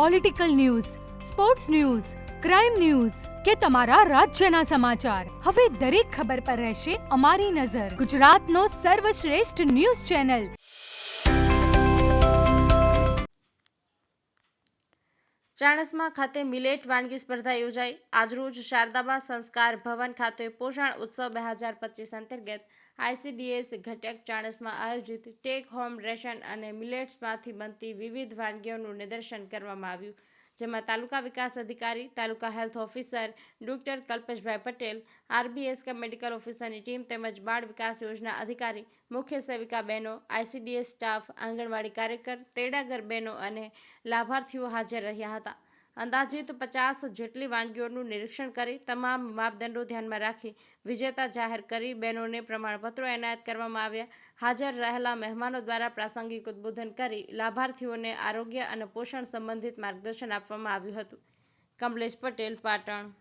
Political news, sports news, crime news કે તમારા રાજ્યના સમાચાર, હવે દરેક ખબર પર રહેશે અમારી નજર. ગુજરાતનો સર્વશ્રેષ્ઠ ન્યૂઝ ચેનલ. ચાણસ્મા ખાતે મિલેટ વાનગી સ્પર્ધા યોજાઈ. આજરોજ શારદાબા સંસ્કાર ભવન ખાતે પોષણ ઉત્સવ 2025 અંતર્ગત ICDS ઘટક ચાણસ્મા આયોજિત ટેક હોમ રેશન અને મિલેટ્સમાંથી બનતી વિવિધ વાનગીઓનું નિદર્શન કરવામાં આવ્યું, જેમાં તાલુકા વિકાસ અધિકારી, તાલુકા health officer doctor Kalpeshbhai Patel, RBS medical ઓફિસરની ટીમ તેમજ બાળ વિકાસ યોજના અધિકારી, મુખ્ય સેવિકા બહેનો, ICDS સ્ટાફ, આંગણવાડી કાર્યકર, તેડાગર બહેનો અને લાભાર્થીઓ હાજર રહ્યા હતા. અંદાજિત 50 જેટલી વાનગીઓનું નિરીક્ષણ કરી તમામ માપદંડો ધ્યાનમાં રાખી વિજેતા જાહેર કરી બહેનોને પ્રમાણપત્રો એનાયત કરવામાં આવ્યા. હાજર રહેલા મહેમાનો દ્વારા પ્રાસંગિક ઉદ્બોધન કરી લાભાર્થીઓને આરોગ્ય અને પોષણ સંબંધિત માર્ગદર્શન આપવામાં આવ્યું હતું. કમલેશ પટેલ, પાટણ.